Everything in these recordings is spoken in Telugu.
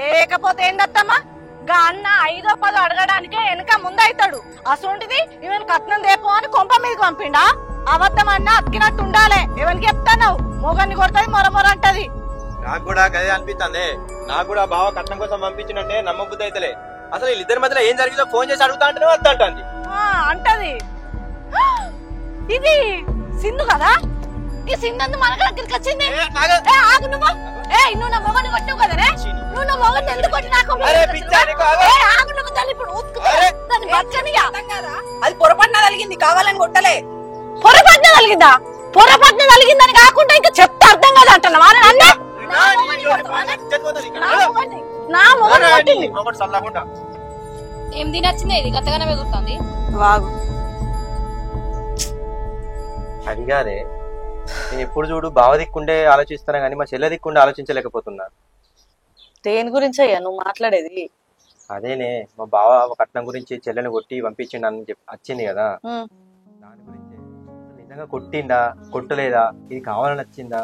లేకపోతే ఏందత్తమ్మా గా అన్న 5ో 10 అడగడానికే వెనక ముందైతాడు. అసొంటిది ఈవెన్ కట్నం దేపో అని కొంప మీదకి పంపిండా? అబద్ధం అన్నా అతికినట్టు ఉండాలి. ఎవరికి చెప్తాను మొగన్ని కొడుతుంది మొరమొర అంటది. నాకు కూడా గదే అనిపిస్తుంది. నాకు కూడా బావ కట్నం కోసం పంపించినంటే నమ్మబుద్ధి అయితలే. అసలు వీళ్ళిద్దరి మధ్యలో ఏం జరిగిందో ఫోన్ చేసి అడుగుతా అంటే వద్దంటుంది అంటది. ఇది సింధు కదా? ఈ సింధు మన దగ్గరికి వచ్చింది. ఆగు నువ్వు. నువ్వు నా మొగని కొట్టావు కదరే. నువ్వు నా మొగని ఎందుకు కొట్టి నాకు ఆగు నువ్వు తల్లి ఇప్పుడు అది పొరపాటున కలిగింది, కావాలని కొట్టలే. పొరపాటున కలిగిందా? పొరపాటున కలిగిందని కాకుండా ఇంకా చెప్తే అర్థం కాదు అంటున్నావా? నా మొగని కొట్టింది. ఏం తినొచ్చింది ఇది గతగానే ఎగురుతుంది. వాగు అది కాదే, నేను ఎప్పుడు చూడు బావ దిక్కుండే ఆలోచిస్తాను కానీ మా చెల్లె దిక్కుండే ఆలోచించలేకపోతున్నా. దేని గురించి అయ్యా నువ్వు మాట్లాడేది? అదేనే మా బావ కట్నం గురించి చెల్లెని కొట్టి పంపించిండు అని వచ్చింది కదా, దాని గురించి నిజంగా కొట్టిండా కొట్టలేదా, ఇది కావాలని వచ్చిందా?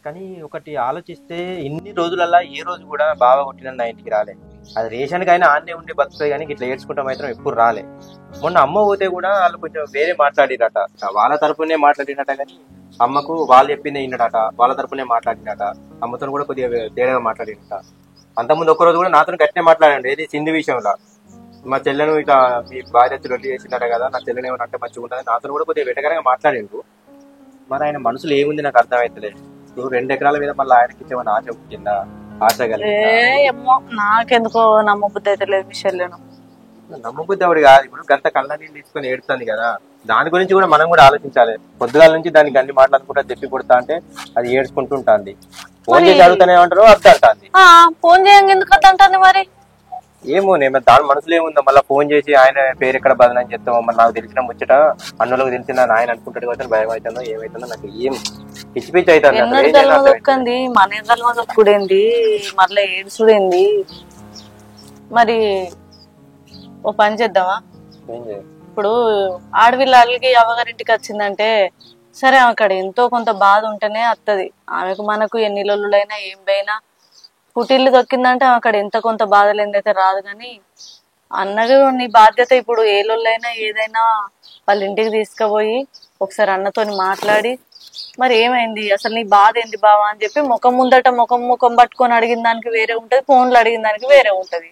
కానీ ఒకటి ఆలోచిస్తే ఇన్ని రోజులల్లా ఏ రోజు కూడా బావ కొట్టిన నా ఇంటికి రాలే. అది రేషన్కి అయినా ఆన్నే ఉండి బతుకుతాయి కానీ ఇట్లా ఏడ్చుకుంటా మాత్రం ఎప్పుడు రాలే. మొన్న అమ్మ పోతే కూడా వాళ్ళు కొంచెం వేరే మాట్లాడిరట, వాళ్ళ తరపునే మాట్లాడినట. కానీ అమ్మకు వాళ్ళు చెప్పిందే విన్నాడట, వాళ్ళ తరపునే మాట్లాడినట. అమ్మతో కూడా కొద్దిగా తేడాగా మాట్లాడినట. అంతకుముందు ఒక్కరోజు కూడా నాతో గట్టినే మాట్లాడండి, ఏది సింధు విషయంలో. మా చెల్లెను ఇక మీ భార్య రొల్లి చేసిందట కదా, నా చెల్లెని ఏమైనా అంటే మంచిగా ఉంటుంది, నాతో కూడా కొద్దిగా వెటకరంగా మాట్లాడిండు. మరి ఆయన మనసులో ఏముంది నాకు అర్థమైతలేదు. 2 ఎకరాల మీద మళ్ళీ ఆయనకి ఇచ్చేమన్నా ఆశ పుట్టిందా? ఆశ ఏమో నాకెందుకో నమ్మబుద్ధి అయితే లేదు విషయంలో. నమ్మబుద్ధి ఎవడు కాదు. ఇప్పుడు గంట కళ్ళ నీళ్ళు తీసుకొని ఏడుతుంది కదా, దాని గురించి కూడా మనం కూడా ఆలోచించాలి. పొద్దుగాల నుంచి దానికి అన్ని మాట్లాడుకుంటా చెప్పి కొడతా అంటే అది ఏడ్చుకుంటుంటాంది. ఫోన్ చేసి అడుగుతానే ఉంటారు అర్థం అంటుంది. ఫోన్ చేయంగా ఎందుకు అర్థం అంటుంది? మరి ఏమో నేను దాని మనసులో ఏముందో మళ్ళీ ఫోన్ చేసి ఆయన పేరు ఎక్కడ బదలని చెప్తామో, మరి నాకు తెలిసిన ముచ్చట అన్నోళ్ళకి తెలిసిన ఆయన అనుకుంటాడు కాబట్టి భయం అవుతుందో ఏమైతుందో నాకు ఏం పిచ్చి పిచ్చి అవుతుంది. మన దొక్కుడేంది మళ్ళీ ఏడుచుడేంది? మరి ఓ పని చేద్దామా? ఇప్పుడు ఆడవిల్లకి అవ్వగారింటికి వచ్చిందంటే సరే, అక్కడ ఎంతో కొంత బాధ ఉంటేనే వస్తుంది ఆమెకు. మనకు ఎన్ని లొల్లులైనా ఏం పోయినా పుట్టిల్లు దొక్కిందంటే అక్కడ ఎంత కొంత బాధ లేదైతే రాదు. కానీ అన్నగా నీ బాధ్యత ఇప్పుడు ఏ లొల్లైనా ఏదైనా వాళ్ళ ఇంటికి తీసుకుపోయి ఒకసారి అన్నతోని మాట్లాడి మరి ఏమైంది అసలు నీ బాధ ఏంటి బావా అని చెప్పి ముఖం ముందట ముఖం పట్టుకొని అడిగిన దానికి వేరే ఉంటది, ఫోన్లో అడిగిన దానికి వేరే ఉంటది.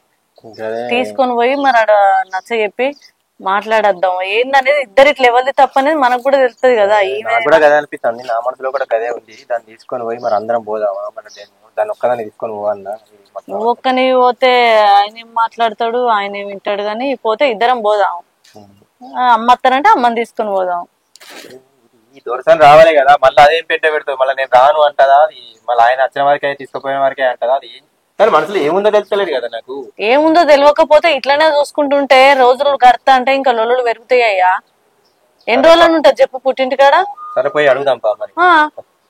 తీసుకొని పోయి మరి ఆడ నచ్చ చెప్పి మాట్లాడద్దాం. ఏందనేది ఇద్దరు ఇట్లా ఎవరిది తప్పనేది మనకు కూడా తెలుస్తుంది కదా. కూడా గదే అనిపిస్తుంది, నా మనసులో కూడా గదే ఉంది. దాన్ని తీసుకొని పోయి మరి అందరం పోదామా, మన దాన్ని ఒక్కదాన్ని తీసుకొని పోవాలన్నా? నువ్వు ఒక్కని పోతే ఆయన ఏం మాట్లాడతాడు, ఆయన ఏం వింటాడు. కానీ పోతే ఇద్దరం పోదాం. అమ్మ వస్తారంటే అమ్మని తీసుకొని పోదాం. ఈ దొరసాని రావాలి కదా, మళ్ళీ అదేం పెడతావు, మళ్ళీ నేను రాను అంటదా? మళ్ళీ ఆయన వచ్చిన వరకే తీసుకుపోయిన వరకే అంటదా? అది కానీ మనసులో ఏముందో తెలుస్తలేదు కదా నాకు. ఏముందో తెలియకపోతే ఇట్లనే చూసుకుంటుంటే రోజులు గడతా అంటే ఇంకా లొల్లులు పెరుగుతాయ్యా. ఎన్ని రోజులు ఉంటుంది చెప్పు పుట్టింటి కాడ? సరే పోయి అడుగుదాం పా. మరి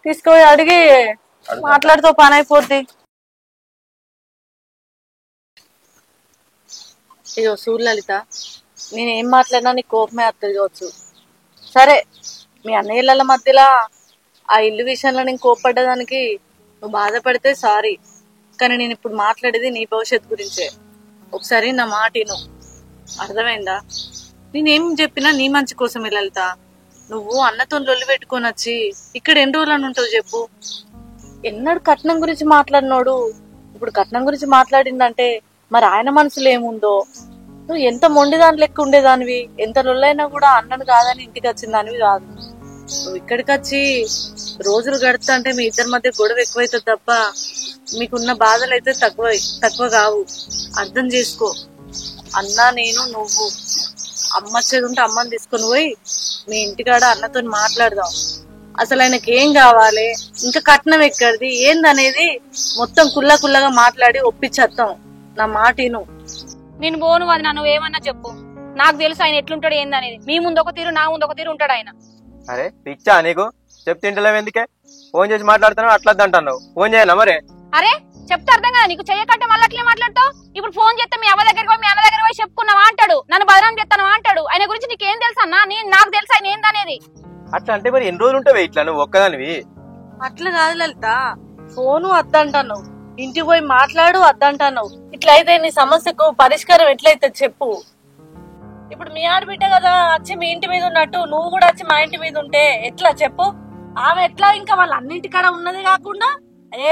తీసుకుపోయి అడిగి మాట్లాడుతూ పని అయిపోద్ది. ఇదో సూర్యలలిత, నేనేం మాట్లాడినా నీకు కోపమే వస్తుంది కావచ్చు. సరే, మీ అన్నయ్యల మధ్యలో ఆ ఇల్లు విషయంలో నేను కోప్పడ్డదానికి నువ్వు బాధపడితే సారీ. కానీ నేను ఇప్పుడు మాట్లాడేది నీ భవిష్యత్తు గురించే. ఒకసారి నా మాట విను, అర్థమైందా? నేనేం చెప్పినా నీ మంచి కోసమే లలిత. నువ్వు అన్నతో లొల్లి పెట్టుకొని వచ్చి ఇక్కడ ఎన్ని రోజులని ఉంటావు చెప్పు? ఎన్నడు కట్నం గురించి మాట్లాడినోడు ఇప్పుడు కట్నం గురించి మాట్లాడిందంటే మరి ఆయన మనసులో ఏముందో? నువ్వు ఎంత మొండి దాని లెక్క ఉండేదానివి, ఎంత లొల్లైనా కూడా అన్నను కాదని ఇంటికి వచ్చిన దానివి కాదు. నువ్వు ఇక్కడికి వచ్చి రోజులు గడుతా అంటే మీ ఇద్దరి మధ్య గొడవ ఎక్కువైతుంది తప్ప మీకున్న బాధలు అయితే తక్కువ కావు. అర్థం చేసుకో. అన్నా నేను నువ్వు అమ్మ వచ్చేది ఉంటే అమ్మని తీసుకొని పోయి మీ ఇంటికాడ అన్నతో మాట్లాడదాం. అసలు ఆయనకి ఏం కావాలి, ఇంకా కట్నం ఎక్కడిది ఏందనేది మొత్తం కుల్లగా మాట్లాడి ఒప్పించేస్తాం. నా మాట విను. నేను పోను, అది నన్ను ఏమన్నా చెప్పు. నాకు తెలుసు ఆయన ఎట్లుంటాడు ఏందనేది. మీ ముందు ఒక తీరు, నా ముందు ఒక తీరు ఉంటాడు ఆయన. అరే పిచ్చా నీకు, చెప్తింటలేవు ఎందుకే? ఫోన్ చేసి మాట్లాడుతున్నావు అట్లా అంటున్నావు. ఫోన్ చేయనా మరి? అరే చెప్తే అర్థం కదా నీకు. చెయ్యకంటే మళ్ళీ అట్లే మాట్లాడతావు. ఇప్పుడు ఫోన్ చేస్తే మీ అమ్మ దగ్గరికి పోయి మీ అన్న దగ్గర పోయి చెప్పుకున్నావా అంటాడు, నన్ను బదనాం చేస్తాను అంటాడు. ఆయన గురించి నీకేం తెలుసా అన్న? నాకు తెలుసు ఆయన ఏందనేది. అట్లా అంటే మరి ఎన్ని రోజులు ఉంటావే ఇట్లా నువ్వు ఒక్కదానివి? అట్లా కాదు లలిత, ఫోను వద్దంటాను. ఇంటికి పోయి మాట్లాడు వద్దంటావు. ఇట్లా అయితే నీ సమస్యకు పరిష్కారం ఎట్లయితే చెప్పు. ఇప్పుడు మీ ఆడబిడ్డ కదా వచ్చి మీ ఇంటి మీద ఉన్నట్టు నువ్వు కూడా వచ్చి మా ఇంటి మీద ఉంటే ఎట్లా చెప్పు. ఆమె ఎట్లా ఇంకా వాళ్ళ అన్నింటికాడ ఉన్నది కాకుండా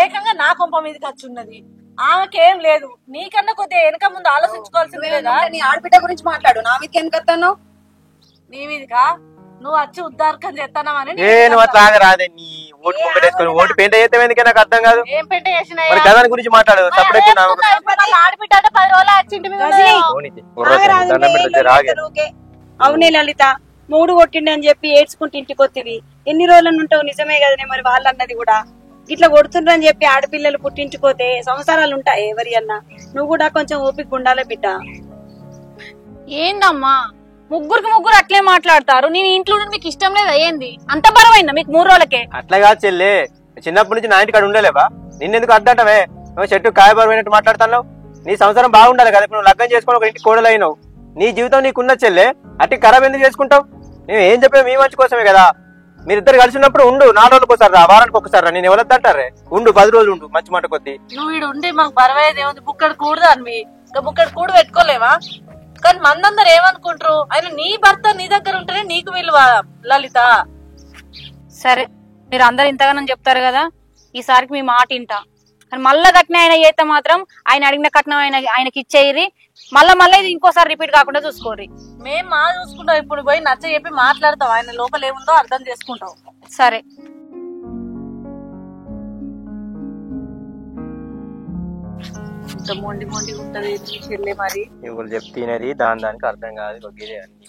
ఏకంగా నా కొంప మీదకి వచ్చి ఉన్నది. ఆమెకేం లేదు, నీకన్నా కొద్దిగా వెనక ముందు ఆలోచించుకోవాల్సింది లేదా? నీ ఆడబిడ్డ గురించి మాట్లాడు, నా మీదకి ఎందుకత్తాను? నీ మీదకా నువ్వు వచ్చి ఉద్దారకం చేస్తానమని నేను అట్లా రాదే. నీ ఓటు ముంగటేసుకొని ఓటు పెయింట్ అయితే నాకు అర్థం కాదు. ఏం పెంట చేసినా మరి గదాని గురించి మాట్లాడు. సపరేట్ ఆడబిడ్డ అంటే 10 రోజులు వచ్చి ఇంటి మీద ఉన్నది. అవునే లలిత, 3 కొట్టిండని చెప్పి ఏడ్చుకుంటూ ఇంటికి వస్తుంది. ఎన్ని రోజులను ఉంటావు? నిజమే కదనే మరి వాళ్ళు అన్నది కూడా. ఇట్లా కొడుతుండ్రని చెప్పి ఆడపిల్లలు పుట్టించుకోతే సంసారాలు ఉంటాయి ఎవరి అన్నా. నువ్వు కూడా కొంచెం ఓపిక ఉండాలి బిడ్డ. ఏందమ్మా ముగ్గురు అట్లే మాట్లాడతారు? నేను ఇంట్లో మీకు ఇష్టం లేదా? ఏంది అంత బరమైందా మీకు 3 రోజులకే? అట్లా కాదు చెల్లి, చిన్నప్పటి నుంచి నా ఇంటికాడ ఉండలేవా? నిన్నెందుకు అడ్డటమే? నువ్వు చెట్టు కాయబరమైనట్టు మాట్లాడుతున్నావు. నీ సంసారం బాగుండాలి కదా. నువ్వు లగ్గం చేసుకుని ఒక ఇంటికి కోడలు అయినావు. నీ జీవితం నీకున్న చెల్లె అట్టి ఖరాబ్ ఎందుకు చేసుకుంటావు? మేము ఏం చెప్పాము మీ మంచి కోసమే కదా. మీరిద్దరు కలిసి ఉన్నప్పుడు ఉండు. 4 రోజులకు ఒకసారి రా, వారానికి ఒకసారి రా. నేను ఎవరంటారే ఉండు, 10 రోజులు ఉండు, మంచి మాట కొద్ది. నువ్వు ఈడు ఉండి మాకు బరవయ్యేది ఏముంది? బుక్కడు కూడదా అని ఇంకా బుక్కడు కూడు పెట్టుకోలేవా? కానీ మందందరు ఏమనుకుంటారు? ఆయన నీ భర్త నీ దగ్గర ఉంటేనే నీకు విలువ లలిత. సరే మీరు అందరు ఇంతగానని చెప్తారు కదా, ఈసారికి మీ మాట ఇంటా. కానీ మళ్ళా కట్నం ఆయన అయితే మాత్రం ఆయన అడిగిన కట్నం ఆయనకి ఇచ్చేయి. మళ్ళా ఇది ఇంకోసారి రిపీట్ కాకుండా చూసుకోరి. మేము మా చూసుకుంటాం. ఇప్పుడు పోయి నచ్చ చెప్పి మాట్లాడతాం. ఆయన లోపల ఏముందో అర్థం చేసుకుంటాం. సరే ఇంత మొండి ఉంటది చెల్లె. మరి ఎవరు చెప్తున్నది దానికి అర్థం కాదు. ఒకేదే అన్ని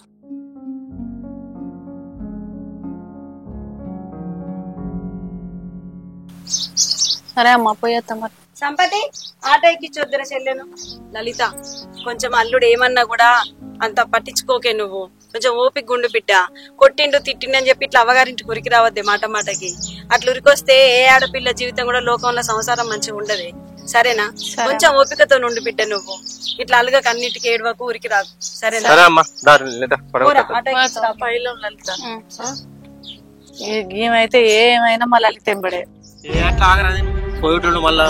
సరే అమ్మా పోయేస్తాం. మరి సంపతి ఆటో ఎక్కించొద్దుర చెల్లెను. లలిత కొంచెం అల్లుడు ఏమన్నా కూడా అంత పట్టించుకోకే. నువ్వు కొంచెం ఓపిక గుండు బిడ్డ. కొట్టిండు తిట్టిండు అని చెప్పి ఇట్లా అవ్వగారింటి ఉరికి రావద్దే మాటకి. అట్లా ఉరికొస్తే ఏ ఆడపిల్ల జీవితం కూడా లోకంలో సంసారం మంచిగా ఉండదు. సరేనా? కొంచెం ఓపికతో నుండి బిడ్డ. నువ్వు ఇట్లా అలుగక అన్నిటికీ ఏడవకు, ఉరికి రాకు. సరేనా? ఏమైతే ఏమైనా మా లలిత ఎంబడే పోయేటోళ్ళు మళ్ళా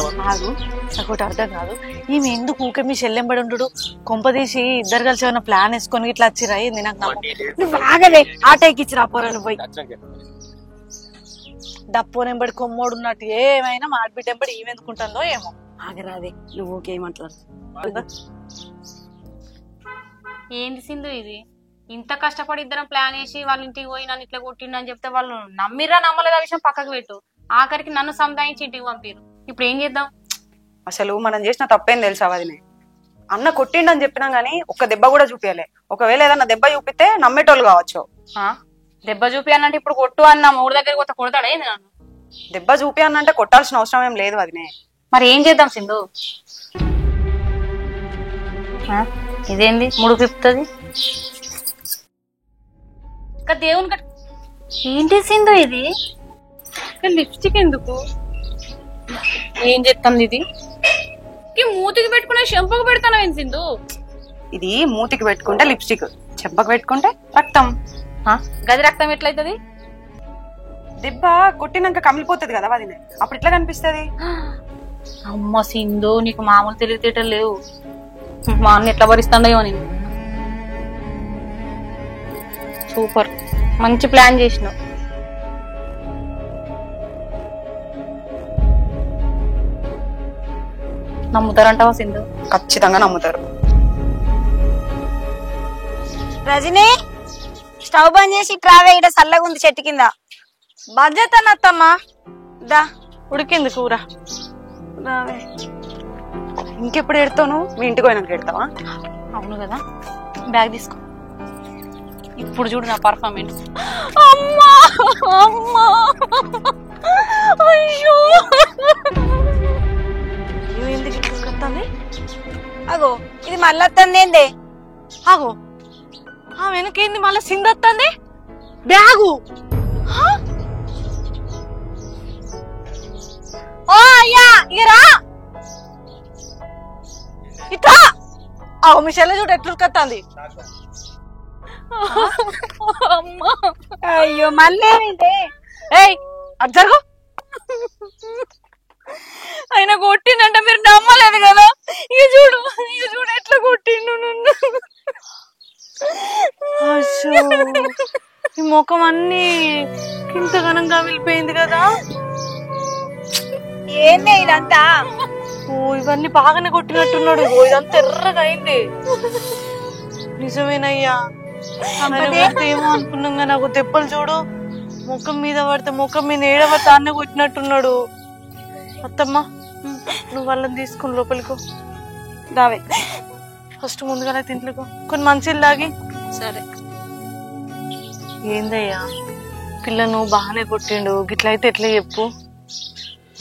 ఒకటి అర్థం కాదు. ఈమె ఎందుకు ఊకే మీ చెల్లెంబడి ఉండు? కొంపదీసి ఇద్దరు కలిసి ఏమైనా ప్లాన్ వేసుకొని ఇట్లా వచ్చిరా? ఏంది నాకు నువ్వు ఆగలే. ఆటో ఎక్కిచ్చి రాపోరాను పోయి. డప్పోనెంబడి కొమ్మోడు ఉన్నట్టు ఏమైనా మా ఆడబిడ్డ ఎంబడి ఈమెందుకుంటుందో ఏమో. ఆగరాదే, నువ్వు ఊకేమంటారు? ఏంది సింధు ఇది? ఇంత కష్టపడి ఇద్దరం ప్లాన్ వేసి వాళ్ళ ఇంటికి పోయి నన్ను ఇట్లా కొట్టిండు అని చెప్తే వాళ్ళు నమ్మిరా నమ్మలేదా విషయం పక్కకు పెట్టు. ఆఖరికి నన్ను సంతాయించి ఇంటికి పంపిరు. ఇప్పుడు ఏం చేద్దాం? అసలు మనం చేసిన తప్పేం తెలుసా వదినే? అన్న కొట్టిండని చెప్పినాం గానీ ఒక్క దెబ్బ కూడా చూపించలే. ఒకవేళ ఏదన్నా దెబ్బ చూపిస్తే నమ్మేటోళ్ళు కావచ్చు. దెబ్బ చూపి అన్నంటే ఇప్పుడు కొట్టు అన్న ఊరి దగ్గర కొత్త కొడతాడు ఏంది నన్ను? దెబ్బ చూపి అన్నంటే కొట్టాల్సిన అవసరం ఏం లేదు వదినే. మరి ఏం చేద్దాం సింధు? ఇదేంది ముడుపు తిప్పుతుంది? దేవుని కట్ ఏంటి సింధు ఇది? లిప్స్టిక్ ఎందుకు? ఏం చేస్తాను ఇది? మూతికి పెట్టుకునే షెంపుకు పెడతాను ఏం సింధు? ఇది మూతికి పెట్టుకుంటే లిప్స్టిక్, చెంపకు పెట్టుకుంటే రక్తం. గది రక్తం ఎట్లయితది? దెబ్బ కొట్టినాక కమిలిపోతుంది కదా వదినే, అప్పుడు ఎట్లా కనిపిస్తుంది? అమ్మ సింధు నీకు మామూలు తెలివితేటలు లేవు. మా అన్న ఎట్లా భరిస్తాడో నేను. సూపర్, మంచి ప్లాన్ చేసినావు. నమ్ముతారంటావా సింధు? ఖచ్చితంగా నమ్ముతారు. రజనీ స్టవ్ బంద్ చేసి ట్రావే, ఇక్కడ చల్లగా ఉంది చెట్టు కింద. బాధ్యత అత్తమ్మా. దా ఉడికింది కూర. రావే. ఇంకెప్పుడు ఎడతావు? మీ ఇంటికి పోయినాక ఎడతావా? అవును కదా, బ్యాగ్ తీసుకో. ఇప్పుడు చూడు నా పర్ఫార్మెన్స్. అమ్మా అమ్మా అయ్యో ఎందుకు ఇట్లుంది? అగో ఇది మళ్ళీ వస్తుంది ఏంది? ఆగో ఆ వెనకేంది మళ్ళీ సింగ్ వస్తుంది? బ్యాగు. ఓ అయ్యా ఇరా ఇట్లా. ఆగో మీ చెల్లె చూడు ఎట్లుంది. అమ్మా అయ్యో మళ్ళీ ఏమైంది? ఏయ్ అది జరుగు. ఆయన కొట్టిందంటే మీరు నమ్మలేదు కదా. ఇక చూడు ఎట్లా కొట్టిండు నన్ను. అయ్యో, ఈ ముఖం అన్ని ఇంతగానంగా వెళ్ళిపోయింది కదా. ఏంది ఇదంతా? ఓ ఇవన్నీ బాగానే కొట్టినట్టున్నాడు. ఓ ఇదంతా ఎర్రగా అయింది. నిజమేనయ్యా, ఏమో అనుకున్నాం కానీ నాకు దెబ్బలు చూడు, ముఖం మీద పడితే ముఖం మీద ఏడబడితే అన్న కొట్టినట్టున్నాడు. అత్తమ్మ, నువ్వు వాళ్ళని తీసుకుని లోపలికో. దావే ఫస్ట్ ముందుగా తింట్లోకో కొన్ని మంచిలు తాగి. సరే. ఏందయ్యా, పిల్లను బాగానే కొట్టిండు, గిట్లయితే ఎట్లా చెప్పు?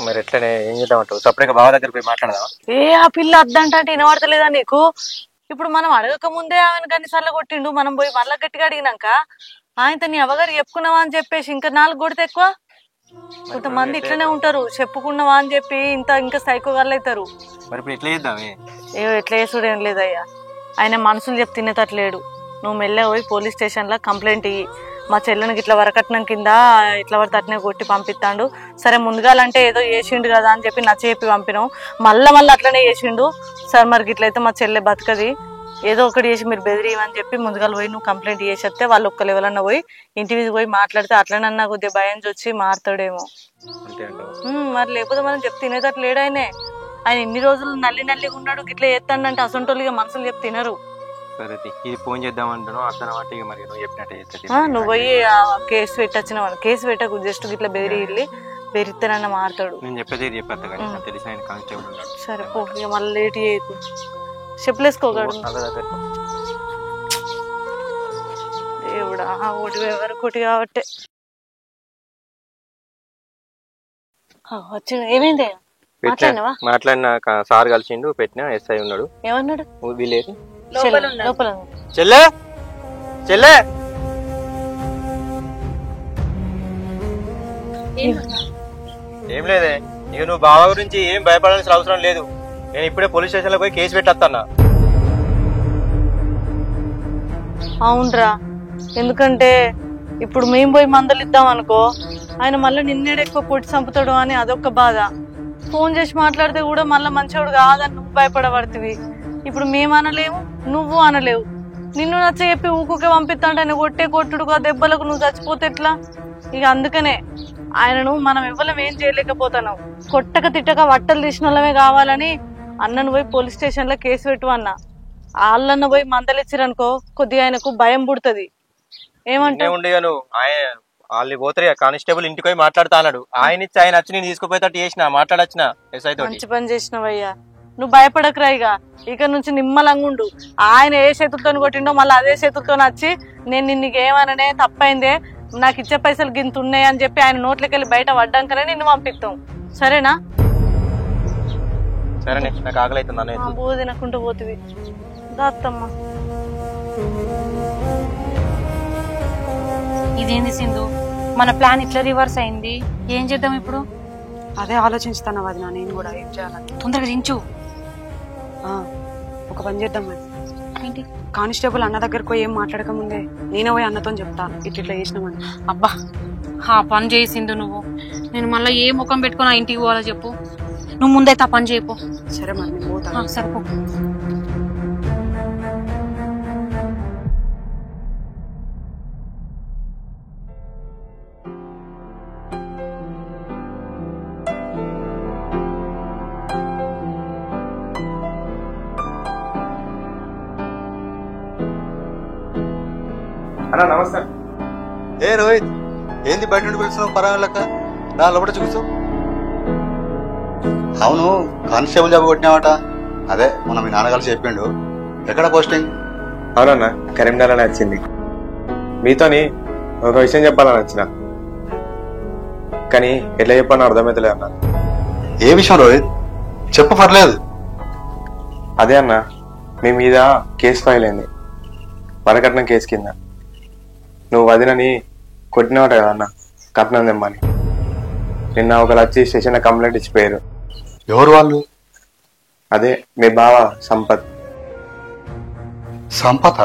మరి ఎట్లనే ఏం చేద్దామంటావు? సపరేట్గా బావ దగ్గర పోయి మాట్లాడదాం. ఆ పిల్ల అద్దంటే వినబడతలేదా నీకు? ఇప్పుడు మనం అడగక ముందే ఆమెను కన్నిసార్లు కొట్టిండు, మనం పోయి మళ్ళా గట్టిగా అడిగినాక ఆయనతో నీ అవగారు చెప్పుకున్నావా అని చెప్పేసి ఇంకా 4 కొడితే ఎక్కువ. కొంతమంది ఇట్లనే ఉంటారు, చెప్పుకున్నావా అని చెప్పి ఇంకా సైకోగాళ్ళు అవుతారు. మరి ఇప్పుడు ఎట్లా చేద్దామే? ఎట్లా చేసుడు ఏం లేదయ్యా, ఆయన మనసులు చెప్పి తినేటట్లేడు. నువ్వు మెల్లగా పోయి పోలీస్ స్టేషన్లో కంప్లైంట్ ఇయ్యి. మా చెల్లెనికి ఇట్లా వరకట్నం కింద ఇట్లా వరకు అట్నే కొట్టి పంపిస్తాడు. సరే ముందుగాలంటే ఏదో చేసిండు కదా అని చెప్పి నచ్చ చెప్పి పంపినాం, మళ్ళీ అట్లనే చేసిండు. సార్ మరి ఇట్లయితే మా చెల్లె బతకది, ఏదో ఒకటి చేసి మీరు బెదిరియమని చెప్పి ముందుగా పోయి నువ్వు కంప్లైంట్ చేసేస్తే వాళ్ళు ఒక్క లెవెలన్నా పోయి ఇంటి మీద పోయి మాట్లాడితే అట్లనన్నా కొద్దిగా భయం వచ్చి మారుతాడేమో. మరి లేకపోతే మనం చెప్తే తినేటట్టు లేడు ఆయనే. ఆయన ఇన్ని రోజులు నల్లిగా ఉన్నాడు, గిట్లా చేస్తాడంటే అసొంటోళ్ళుగా మనసులు చెప్తే తినరు. సరే ఇది ఫోన్ చేద్దాం అంటాను అర్థం. మరి నువ్వు చెప్పినట్టే నువ్వు పోయి కేసు పెట్టొచ్చిన వాళ్ళు కేసు పెట్టకు, జస్ట్ గిట్లా బెదిరి బెదిరితేనన్నా మారుతాడు. నేను చెప్పేది చెప్పేస్తా కానీ తెలిసి ఆయన కానిస్టేబుల్ ఉన్నాడు. సరే పో, ఇక మళ్ళీ లేట్ చేయకు. చెప్పులేసుకోగాడు. దేవుడా, ఒకటి ఎవరు కొట్టి కాబట్టి వచ్చి. ఏమైంది? మాట్లాడినా సార్ కలిసిండు, పెట్టినా ఎస్ఐ ఉన్నాడు. ఏమన్నాడు? వీలేదు లోపల. చెల్లె చెల్లె ఏం లేదే, ఇక నువ్వు బావ గురించి ఏం భయపడాల్సిన అవసరం లేదు. నేను ఇప్పుడే పోలీస్ స్టేషన్ లో పోయి కేసు పెట్టేస్తాను. అవునరా, ఎందుకంటే ఇప్పుడు మేము పోయి మందలు ఇద్దాం అనుకో, ఆయన మళ్ళీ నిన్నేడు ఎక్కువ పొట్టి చంపుతాడు అని అదొక బాధ. ఫోన్ చేసి మాట్లాడితే కూడా మళ్ళీ మంచివాడు కాదని నువ్వు భయపడబడుతుంది. ఇప్పుడు మేము అనలేము, నువ్వు అనలేవు. నిన్ను నచ్చ చెప్పి ఊకుకే పంపిస్తాంటే ఆయన కొట్టే కొట్టుడుగా దెబ్బలకు నువ్వు చచ్చిపోతే ఎట్లా? ఇక అందుకనే ఆయనను మనం ఇవ్వలేం, ఏం చేయలేకపోతున్నావు. కొట్టక తిట్టక వట్టలు తీసిన వాళ్ళమే కావాలని అన్నను పోయి పోలీస్ స్టేషన్ లో కేసు పెట్టు అన్న. వాళ్ళన్న పోయి మందలిచ్చిరనుకో కొద్దిగా ఆయనకు భయం పుడుతుంది. ఏమంటే వాళ్ళు పోతారు, కానిస్టేబుల్ ఇంటికి పోయి మాట్లాడుతా అన్నాడు. ఆయన ఇచ్చి ఆయన వచ్చి నేను తీసుకుపోయేటట్టు చేసిన మాట్లాడొచ్చిన. మంచి పని చేసినవయ్యా, నువ్వు భయపడకురా. ఇక నుంచి నిమ్మలంగా ఉండు. ఆయన ఏ చేతులతో కొట్టిండో మళ్ళీ అదే చేతులతో వచ్చి నేను నిన్నుకేమననే తప్పైందే, నాకు ఇచ్చే పైసలు గింత ఉన్నాయి అని చెప్పి ఆయన నోట్లోకి వెళ్ళి బయట పడ్డాకనే నిన్ను పంపిస్తాం. సరేనా? సరే, నాకు ఆకలి అవుతుంది. బూ తినకుండా పోతుంది దాత్తమ్మ. ఇదేంది సింధు, మన ప్లాన్ ఇట్లా రివర్స్ అయింది. ఏం చేద్దాం ఇప్పుడు? అదే ఆలోచిస్తాను వదినా, నేను కూడా ఏం చేయాలని. తొందరగా దించు. ఒక పని చేద్దాం మరి. ఏంటి? కానిస్టేబుల్ అన్న దగ్గరకు పోయి ఏం మాట్లాడకముందే నేనే పోయి అన్నతో చెప్తాను ఇట్లా చేసినామని. అబ్బా, ఆ పని చేసిండు నువ్వు. నేను మళ్ళీ ఏ ముఖం పెట్టుకుని ఆ ఇంటికి పోవాలో చెప్పు. నువ్వు ముందైతే ఆ పని చేయపో. సరే మరి, నేను పోతాను. సరిపో. అన్నా నమస్తే. ఏ రోహిత్, ఏంది బయట నుండి పిలుస్తున్నావు? పరాలక నా లోపల చూసు. అవును, కానిస్టేబుల్ జాబ్ కొట్టినావట. అదే మొన్న మీ నాన్న కలిసి చెప్పిండు. ఎక్కడ పోస్టింగ్? అవునన్నా, కరీంనగర్ వచ్చింది. మీతోని ఒక విషయం చెప్పాలని వచ్చిన, కానీ ఎట్లా చెప్పాలని అర్థమైతలే అన్న. ఏ విషయం రోహిత్? చెప్పు, పర్లేదు. అదే అన్న, మీ మీద కేసు ఫైల్ అయింది, వరకట్నం కేసు కింద. నువ్వు వదినని కొట్టినవాట కదా అన్న, కట్నం తెమ్మని. నిన్న ఒకరు వచ్చి స్టేషన్లో కంప్లైంట్ ఇచ్చిపోయారు. ఎవరు వాళ్ళు? అదే మీ బావ సంపత్. సంపత?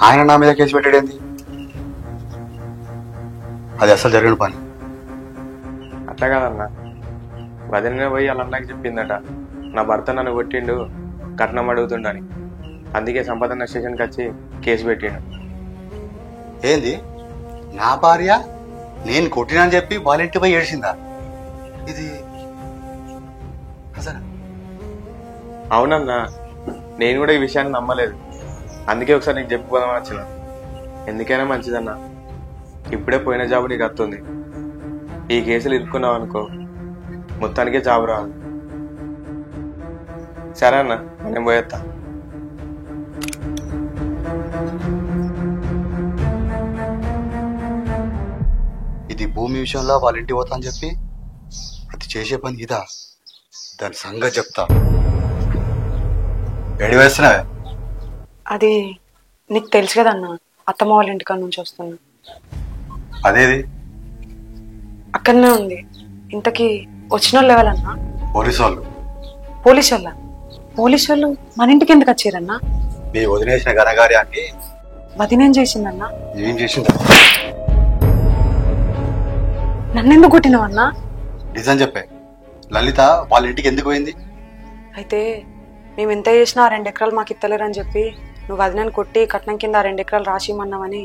ఆయన నా మీద కేసు పెట్టాడేంది? అది అసలు జరిగిన పని. అట్లా కాదన్న, వదిలిన పోయి వాళ్ళ అన్నకి చెప్పిందట, నా భర్త నన్ను కొట్టిండు, కట్నం అడుగుతుండని. అందుకే సంపదన్న స్టేషన్కి వచ్చి కేసు పెట్టిండు. ఏంది నా భార్య నేను కొట్టినని చెప్పి వాళ్ళ ఇంటి పోయి ఏడ్చిందా? ఇది అసలు అవునన్నా, నేను కూడా ఈ విషయాన్ని నమ్మలేదు. అందుకే ఒకసారి నీకు చెప్పుకోదామని వచ్చిన. ఎందుకైనా మంచిదన్నా, ఇప్పుడే పోయిన జాబు నీకు వస్తుంది. ఈ కేసులు ఇరుక్కున్నావు అనుకో, మొత్తానికే జాబు రాదు. సరే అన్న, నేను పోయేస్తా. ఇది భూమి విషయంలో వాళ్ళ ఇంటి పోతా అని చెప్పి అది చేసే పని ఇదా? దాని సంగతి చెప్తా. ఎడి వేస్తున్నావే? అది నీకు తెలుసు కదన్నా, అత్తమ్మ వాళ్ళ ఇంటికాడ నుంచి వస్తున్నా. అదేది? అక్కడనే ఉంది. ఇంతకీ వచ్చిన వాళ్ళు ఎవరన్నా? పోలీసు వాళ్ళు. పోలీసు వాళ్ళ? పోలీసు వాళ్ళు మన ఇంటికి ఎందుకు వచ్చారన్నా? మీ వదిలేసిన ఘనకార్యాన్ని వదినేం చేసిందన్నా? ఏం చేసిందా? నన్నెందుకు కొట్టినవన్నా? నిజం చెప్పే, లలిత వాళ్ళ ఇంటికి ఎందుకు పోయింది? అయితే మేము ఎంత చేసినా 2 ఎకరాలు మాకు ఇత్తలేరని చెప్పి నువ్వు వదినని కొట్టి కట్నం కింద 2 ఎకరాలు రాసిమన్నావని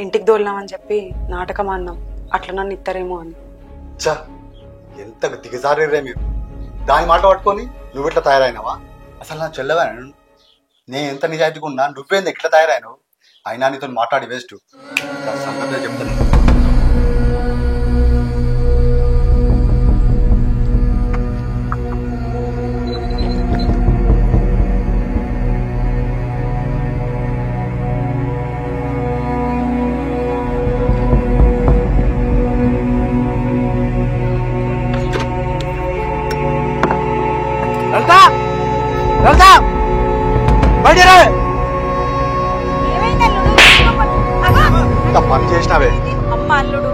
ఇంటికి దోలినామని చెప్పి నాటకం అన్నాం, అట్లా నన్ను ఇస్తారేమో అని. చా, ఎంత దిగజారే మీరు. దాని మాట పట్టుకొని నువ్వు ఇట్లా తయారైనావా? అసలు నా చెల్లవా? నేను ఎంత నిజాయితీగా ఉన్నా, నువ్వేంది ఎట్లా తయారైనావు? అయినా నీతో మాట్లాడి వేస్ట్. సంగతి చెప్తాను. పని చేసినావే అమ్మ అల్లుడు,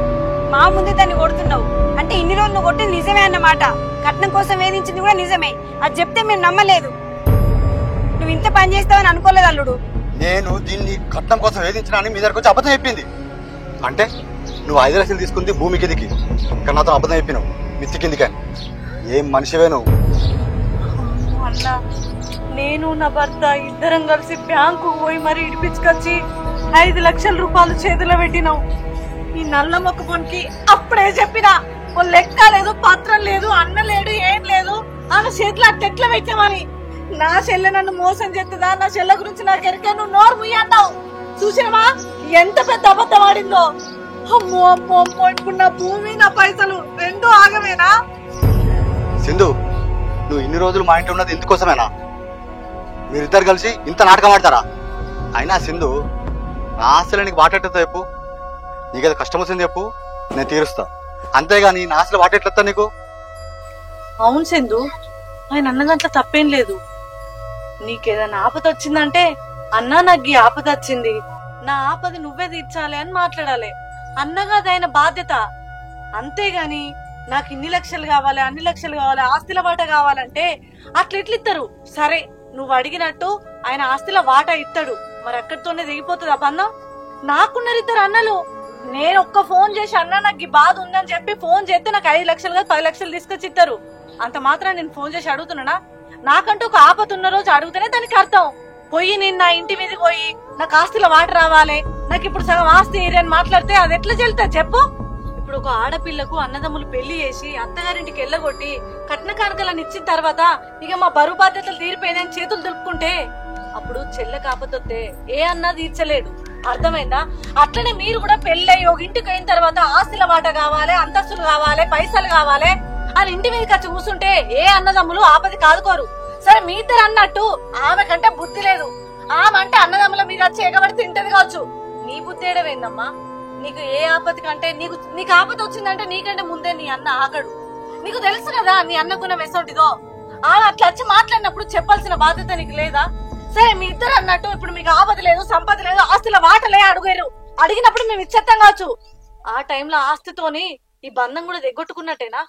మా ముందే దాన్ని కొడుతున్నావు అంటే ఇన్ని రోజులు నువ్వు కొట్టింది నిజమే అన్నమాట. కట్నం కోసం వేధించింది కూడా నిజమే. అది చెప్తే మేము నమ్మలేదు. నువ్వు ఇంత పని చేస్తావని అనుకోలేదు అల్లుడు. నేను దీన్ని కట్నం కోసం వేధించిన అని మీ దగ్గరకు వచ్చి అబద్ధం చెప్పింది. అంటే నువ్వు 5 లక్షలు తీసుకుంది భూమి కిందికి, ఇక్కడ నాతో అబద్ధం చెప్పినావు మిత్తి కిందికి అని. ఏం మనిషివే నువ్వు? అన్నా, నేను నా భర్త ఇద్దరం కలిసి బ్యాంకు పోయి మరి ఇడిపించుకొచ్చి 5 లక్షల రూపాయలు చేతిలో పెట్టినావు. ఈ నల్ల మొక్క పొనికి అప్పుడే చెప్పినా, ఓ లెక్క లేదు, పత్రం లేదు, అన్న లేడు, ఏం లేదు, ఆమె చేతిలో అట్టెట్లా పెట్టామని. నా చెల్లె నన్ను మోసం చేస్తుందా? నా చెల్లె గురించి నాకు ఎరికే, నువ్వు నోరు ముయ్యన్నావు. చూసినవా ఎంత పెద్ద అబద్ధం ఆడిందో? అమ్మో అమ్మో అమ్మో, ఇప్పుడు నా భూమి నా పైసలు రెండూ ఆగమేనా? సింధు, నువ్వు ఇన్ని రోజులు మా ఇంట్లో ఉన్నది ఇందుకోసమేనా? మీరిద్దరు కలిసి ఇంత నాటకం ఆడతారా? అయినా సింధు, నా ఆశలు నీకు వాటెట్లతో చెప్పు. నీకేదో కష్టం వచ్చింది చెప్పు, నేను తీరుస్తా. అంతేగాని నా ఆశలు వాటెట్లెత్తా నీకు? అవును సింధు, ఆయన అన్నగంట్ల తప్పేం లేదు. నీకేదైనా ఆపద వచ్చిందంటే, అన్నా నాకు ఈ ఆపద వచ్చింది, నా ఆపద నువ్వే తీర్చాలి అని మాట్లాడాలి. అన్నగా ఆయన బాధ్యత. అంతేగాని నాకు ఇన్ని లక్షలు కావాలి, అన్ని లక్షలు కావాలి, ఆస్తిల వాటా కావాలంటే అట్లా ఎట్లిస్తారు? సరే, నువ్వు అడిగినట్టు ఆయన ఆస్తిల వాటా ఇస్తాడు, మరి అక్కడితోనే దిగిపోతుంది ఆ బంధం. నాకున్నారు 2 అన్నలు. నేను ఒక్క ఫోన్ చేసి అన్న నాకు ఈ బాధ ఉందని చెప్పి ఫోన్ చేస్తే నాకు 5 లక్షలు కాదు 10 లక్షలు తీసుకొచ్చి ఇస్తారు. అంత మాత్రం నేను ఫోన్ చేసి అడుగుతున్నానా? నాకంటూ ఒక ఆపద ఉన్న రోజు అడిగితేనే దానికి అర్థం. పోయి నేను నా ఇంటి మీదకి పోయి నాకు ఆస్తిలో వాట రావాలి, నాకు ఇప్పుడు సగం ఆస్తి అని మాట్లాడితే అది ఎట్లా చెల్తా చెప్పు? ఇప్పుడు ఒక ఆడపిల్లకు అన్నదమ్ములు పెళ్లి చేసి అత్తగారింటికి వెళ్ళగొట్టి కట్న కానుకలను ఇచ్చిన తర్వాత ఇక మా బరువు బాధ్యతలు తీరిపోయినాయని చేతులు దులుపుకుంటే అప్పుడు చెల్లె కాకపోతే ఏ అన్నా తీర్చలేడు. అర్థమైందా? అట్లనే మీరు కూడా పెళ్ళై ఒక ఇంటికి అయిన తర్వాత ఆస్తిల వాట కావాలి, అంతస్తులు కావాలి, పైసలు కావాలి అని ఇంటి మీదకి వచ్చి కూర్చుంటే ఏ అన్నదమ్ములు ఆపది కాదుకోరు. సరే, మీ ఇద్దరు అన్నట్టు ఆమె కంటే బుద్ధి లేదు. ఆమె అంటే అన్నదమ్ముల మీద వచ్చి ఎగబడి తింటది కావచ్చు. నీ బుద్ధి ఏడవేందమ్మా? నీకు ఏ ఆపది కంటే నీకు ఆపద వచ్చిందంటే నీకంటే ముందే నీ అన్న ఆగడు. నీకు తెలుసు కదా నీ అన్నకున్న మెసోటిదో. ఆమె అట్లా వచ్చి మాట్లాడినప్పుడు చెప్పాల్సిన బాధ్యత నీకు లేదా? సరే, మీ ఇద్దరు అన్నట్టు ఇప్పుడు మీకు ఆపద లేదు, సంపద లేదు, ఆస్తిలో వాటలే అడుగారు. అడిగినప్పుడు మేము ఇచ్చేస్తాం కావచ్చు. ఆ టైంలో ఆస్తితోని ఈ బంధం కూడా దిగ్గొట్టుకున్నట్టేనా?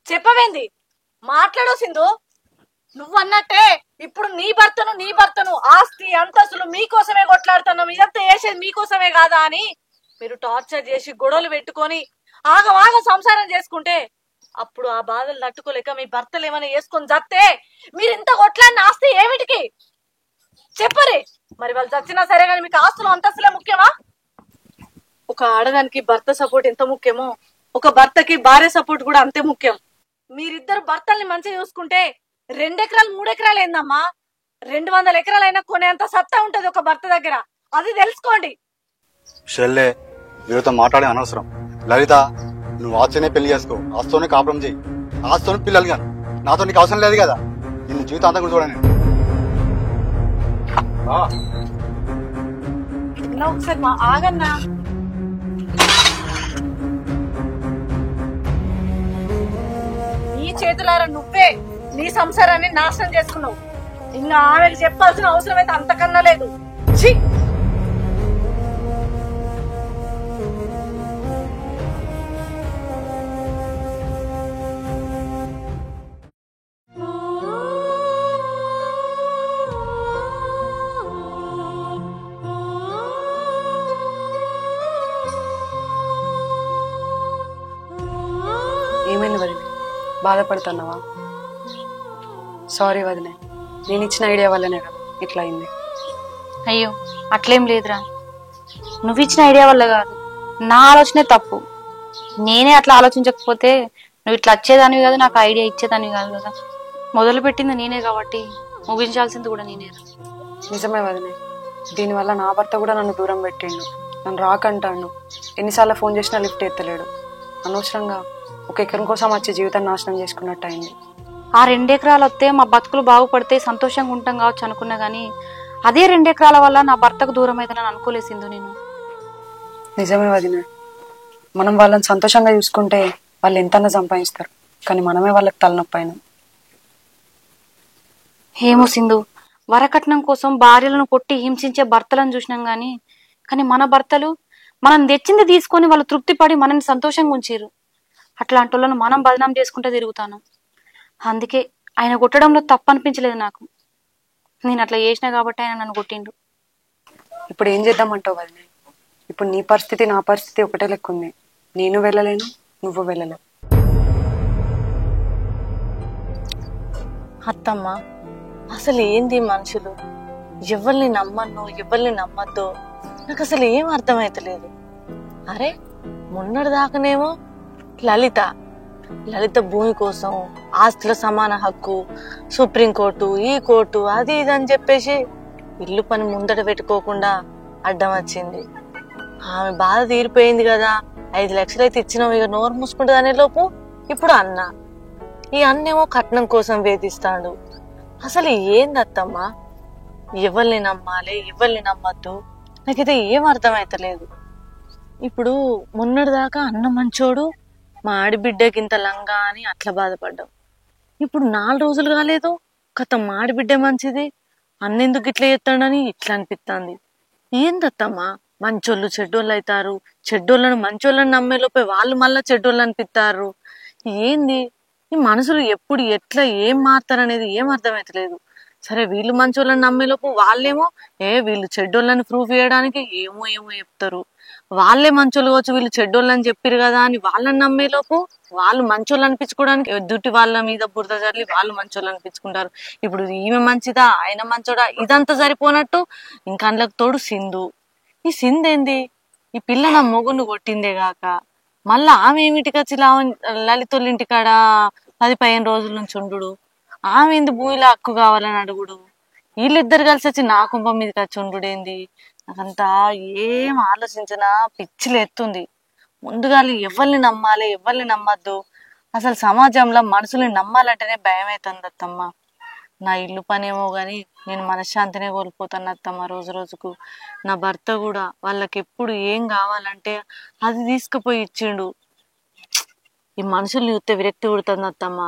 చెప్పవేంది? మాట్లాడో సింధు. నువ్వన్నట్టే ఇప్పుడు నీ భర్తను ఆస్తి అంతస్తులు మీకోసమే కొట్లాడుతున్నాం, ఇదంతా వేసేది మీకోసమే కాదా అని మీరు టార్చర్ చేసి గొడవలు పెట్టుకొని ఆగం సంసారం చేసుకుంటే అప్పుడు ఆ బాధలు తట్టుకోలేక మీ భర్తలు ఏమైనా వేసుకొని చస్తే మీరు ఇంత కొట్లాడిన ఆస్తి ఏమిటికి చెప్పరే? మరి వాళ్ళు చచ్చినా సరే కానీ మీకు ఆస్తులు అంతస్తులే ముఖ్యమా? ఒక ఆడదానికి భర్త సపోర్ట్ ఎంత ముఖ్యమో ఒక భర్తకి భార్య సపోర్ట్ కూడా అంతే ముఖ్యం. మీరిద్దరు భర్తల్ని మంచిగా చూసుకుంటే 2 ఎకరాలు 3 ఎకరాలు ఏందమ్మా, 200 ఎకరాలైనా కొనేంత సత్తా ఉంటది ఒక భర్త దగ్గర. అది తెలుసుకోండి. షెల్లే, వీరితో మాట్లాడే అనవసరం. లలిత, నువ్వు ఆస్తోనే పెళ్లి చేసుకో, ఆస్తోనే కాపురం చేయి, ఆస్తోనే పిల్లలు కానీ నాతో నీకు అవసరం లేదు కదా. నిన్ను జీవితం అంతా కూడా చూడండి. ఒకసారి ఆగన్నా. నీ చేతులారా నువ్వే నీ సంసారాన్ని నాశనం చేసుకున్నావు. ఇంకా ఆమెకు చెప్పాల్సిన అవసరం అయితే అంతకన్నా లేదు. ఛీ! ఏమైంది వదిన, బాధపడుతున్నావా? సారీ వదిన, నేను ఇచ్చిన ఐడియా వల్లనే కదా ఇట్లా అయింది. అయ్యో అట్లేం లేదురా, నువ్వు ఇచ్చిన ఐడియా వల్ల కాదు, నా ఆలోచనే తప్పు. నేనే అట్లా ఆలోచించకపోతే నువ్వు ఇట్లా వచ్చేదానివి కాదు, నాకు ఐడియా ఇచ్చేదానివి కాదు కదా. మొదలు పెట్టింది నేనే కాబట్టి ముగించాల్సింది కూడా నేనే. నిజమే వదిన, దీనివల్ల నా భర్త కూడా నన్ను దూరం పెట్టిండు, నన్ను రాకంటాడు. ఎన్నిసార్లు ఫోన్ చేసినా లిఫ్ట్ ఎత్తలేడు. అనవసరంగా ఒక ఎకరం కోసం వచ్చే జీవితాన్ని నాశనం చేసుకున్నట్టు అయింది. ఆ 2 ఎకరాలు వస్తే మా బతుకులు బాగుపడితే సంతోషంగా ఉంటాం కావచ్చు అనుకున్నా గానీ అదే 2 ఎకరాల వల్ల నా భర్తకు దూరం అయితే నన్ను అనుకోలేసింది నేను. నిజమే వదిన, మనం వాళ్ళని సంతోషంగా చూసుకుంటే వాళ్ళు ఎంతన్నా సంపాదిస్తారు, కానీ మనమే వాళ్ళకి తలనొప్పి అయినాం. ఏమో సింధు, వరకట్నం కోసం భార్యలను కొట్టి హింసించే భర్తలను చూసినాం కానీ మన భర్తలు మనం తెచ్చింది తీసుకొని వాళ్ళు తృప్తి పడి మనని సంతోషంగా ఉంచారు. అట్లాంటి వాళ్ళను మనం బదనాం చేసుకుంటే తిరుగుతాను. అందుకే ఆయన కొట్టడంలో తప్పు అనిపించలేదు నాకు. నేను అట్లా చేసినా కాబట్టి ఆయన నన్ను కొట్టిండు. ఇప్పుడు ఏం చేద్దామంటావు వదిన? ఇప్పుడు నీ పరిస్థితి నా పరిస్థితి ఒకటే లెక్క ఉంది. నేను వెళ్ళలేను, నువ్వు వెళ్ళలేవు. అత్తమ్మ, అసలు ఏంది మనుషులు? ఎవరిని నమ్మను ఎవరిని నమ్మద్దో నాకు అసలు ఏం అర్థమైతలేదు. అరే మొన్నటి దాకానేమో లలిత భూమి కోసం, ఆస్తుల సమాన హక్కు, సుప్రీంకోర్టు, ఈ కోర్టు, అది ఇది అని చెప్పేసి ఇల్లు పని ముందట పెట్టుకోకుండా అడ్డం వచ్చింది. ఆమె బాధ తీరిపోయింది కదా, 5 లక్షలు అయితే ఇచ్చినావు, ఇక నోరు మూసుకుంటుంది అనే లోపు ఇప్పుడు ఈ అన్నేమో కట్నం కోసం వేధిస్తాడు. అసలు ఏంది అత్తమ్మా? ఎవరిని నమ్మాలి ఎవరిని నమ్మద్దు నాకైతే ఏం అర్థమైతలేదు. ఇప్పుడు మొన్నటిదాకా అన్న మంచోడు, మా ఆడిబిడ్డకి ఇంత లంగా అని అట్లా బాధపడ్డాం. ఇప్పుడు 4 రోజులు కాలేదు కథ మా ఆడిబిడ్డ మంచిది, అన్నెందుకు ఇట్లా చేస్తాడని ఇట్లా అనిపిస్తుంది. ఏందత్తమ్మా? మంచోళ్ళు చెడ్డోళ్ళు అవుతారు, చెడ్డోళ్ళను మంచోళ్ళని నమ్మే లోపే వాళ్ళు మళ్ళా చెడ్డోళ్ళు అనిపిస్తారు. ఏంది ఈ మనుషులు ఎప్పుడు ఎట్లా ఏం మారుతారనేది ఏం అర్థమైతలేదు. సరే వీళ్ళు మంచోళ్ళని నమ్మేలోపు వాళ్ళేమో వీళ్ళు చెడ్డోళ్ళని ప్రూఫ్ చేయడానికి ఏమో చెప్తారు. వాళ్ళే మంచోళ్ళు కావచ్చు వీళ్ళు చెడ్డోళ్ళని చెప్పారు కదా అని వాళ్ళని నమ్మేలోపు వాళ్ళు మంచోళ్ళు అనిపించుకోవడానికి ఎదుటి వాళ్ళ మీద బురద జల్లి వాళ్ళు మంచోళ్ళు అనిపించుకుంటారు. ఇప్పుడు ఈమె మంచిదా ఆయన మంచోడా ఇదంతా సరిపోనట్టు ఇంకా అందులోకి తోడు సింధు. ఈ సింధు ఏంది? ఈ పిల్ల నా మొగును కొట్టిందే గాక మళ్ళా ఆమె ఏమిటికి వచ్చి లలితోళ్ళ ఇంటికాడ 10-15 రోజుల నుంచి ఉండు, ఆమె ఏంది భూమిలో హక్కు కావాలని అడుగుడు, వీళ్ళిద్దరు కలిసి వచ్చి నా కుంభం మీదకి వచ్చి ఉండుడేంది? నాకంతా ఏం ఆలోచించినా పిచ్చిలు ఎత్తుంది. ముందుగా ఎవరిని నమ్మాలి ఎవరిని నమ్మద్దు, అసలు సమాజంలో మనుషుల్ని నమ్మాలంటేనే భయం అవుతుంది అత్తమ్మ. నా ఇల్లు పనేమో గాని నేను మనశ్శాంతినే కోల్పోతాను అత్తమ్మ రోజు రోజుకు. నా భర్త కూడా వాళ్ళకి ఎప్పుడు ఏం కావాలంటే అది తీసుకుపోయి ఇచ్చిండు. ఈ మనుషుల్ని చూస్తే విరక్తి పుడుతుంది అత్తమ్మ.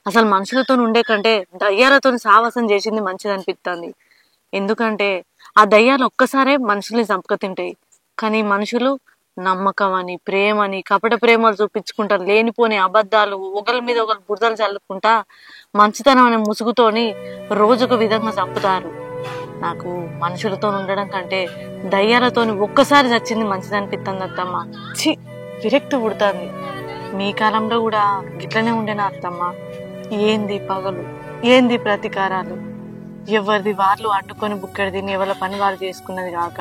అసలు మనుషులతో ఉండే కంటే దయ్యాలతో సావాసం చేసింది మంచిది అనిపిస్తుంది. ఎందుకంటే ఆ దయ్యాలు ఒక్కసారే మనుషుల్ని చంపుకతింటాయి, కానీ మనుషులు నమ్మకం అని ప్రేమని కపట ప్రేమలు చూపించుకుంటారు, లేనిపోని అబద్ధాలు ఒకరి మీద ఒకరు బురదలు చల్లుకుంటా మంచితనం అనే ముసుగుతోని రోజుకు విధంగా చంపుతారు. నాకు మనుషులతో ఉండడం కంటే దయ్యాలతోని ఒక్కసారి చచ్చింది మంచిది అనిపిస్తుంది అత్తమ్మ. చి విరక్తి పుడుతుంది. మీ కాలంలో కూడా గిట్లనే ఉండేనా అత్తమ్మ? ఏంది పగలు, ఏంది ప్రతీకారాలు, ఎవరిది వాళ్ళు అడ్డుకొని బుక్కడి తిని ఎవరి పని వాళ్ళు చేసుకున్నది కాక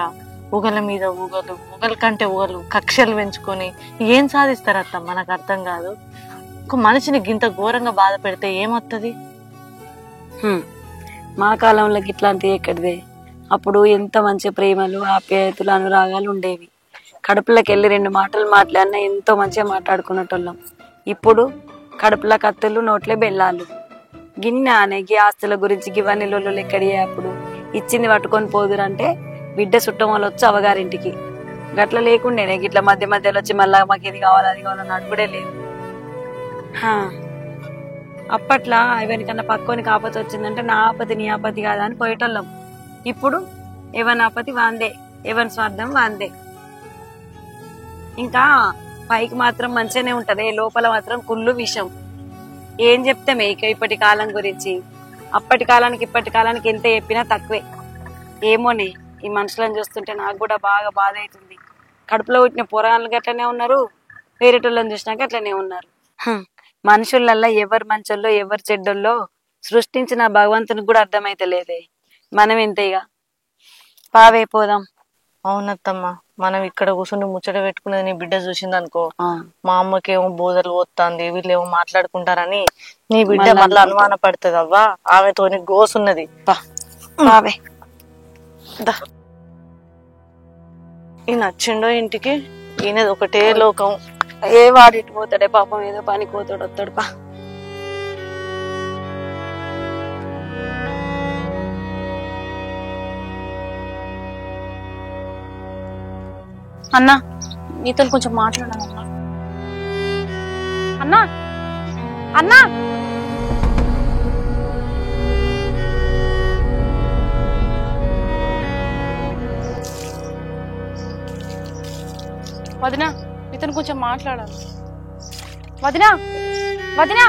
ఊగల మీద ఊగలు, ఊగల కంటే ఊగలు, కక్షలు పెంచుకొని ఏం సాధిస్తారు అత్తమ్మ? నాకు అర్థం కాదు. ఒక మనిషిని గింత ఘోరంగా బాధ పెడితే ఏమొత్తది? మా కాలంలో ఇట్లాంటివి ఎక్కడిదే? అప్పుడు ఎంత మంచి ప్రేమలు, ఆప్యాయతలు, అనురాగాలు ఉండేవి. కడుపులోకి వెళ్ళి 2 మాటలు మాట్లాడినా ఎంతో మంచిగా మాట్లాడుకునేటోళ్ళం. ఇప్పుడు కడుపుల కత్తులు, నోట్లే బెల్లాలు. గిన్నె అనేగి ఆస్తుల గురించి గివన్నీ లొల్లులు ఎక్కడియే? అప్పుడు ఇచ్చింది పట్టుకొని పోదురంటే బిడ్డ చుట్టం వాళ్ళు వచ్చి అవగారింటికి. గట్ల లేకుండేనే గిట్ల మధ్య మధ్యలో వచ్చి మళ్ళా మాకు ఇది కావాలి అది కావాలని అడుగుడే లేదు. అప్పట్లో ఎవరికన్నా పక్కోనికి ఆపత్తి వచ్చిందంటే నా ఆపత్తి నీ ఆపత్తి కాదా అని పోయేటోళ్ళం. ఇప్పుడు ఎవరి ఆపత్తి వాందే, ఎవరి స్వార్థం వాందే. ఇంకా పైకి మాత్రం మంచిగానే ఉంటది, లోపల మాత్రం కుళ్ళు విషం. ఏం చెప్తే మేక ఇప్పటి కాలం గురించి? అప్పటి కాలానికి ఇప్పటి కాలానికి ఎంత చెప్పినా తక్కువే. ఏమోనే, ఈ మనుషులను చూస్తుంటే నాకు కూడా బాగా బాధ అవుతుంది. కడుపులో పుట్టిన పోరాళ్ళు గట్లనే ఉన్నారు, వేరేటోళ్ళని చూసినాక అట్లనే ఉన్నారు. మనుషులల్లా ఎవరు మంచోళ్ళో ఎవరు చెడ్డోళ్ళో సృష్టించిన భగవంతునికి కూడా అర్థమైతలేదే. మనం ఎంతేగా పావే పోదాం. అవునత్తమ్మ, మనం ఇక్కడ కూర్చుని ముచ్చట పెట్టుకునేది నీ బిడ్డ చూసింది అనుకో, మా అమ్మకేమో బోధలు పోతుంది, వీళ్ళేమో మాట్లాడుకుంటారని నీ బిడ్డ మళ్ళీ అనుమాన పడుతుంది. అవ్వా, ఆమెతోని గోసున్నది. పావే ఈయన వచ్చిండో ఇంటికి, ఈయనది ఒకటే లోకం. ఏ వాడిటి పోతాడే పాపం, ఏదో పనికి పోతాడు వస్తాడు. పా అన్నా, నీతో కొంచెం మాట్లాడాలన్నా. అన్నా అన్నా వదినా, నీతో కొంచెం మాట్లాడాలి. వదినా వదినా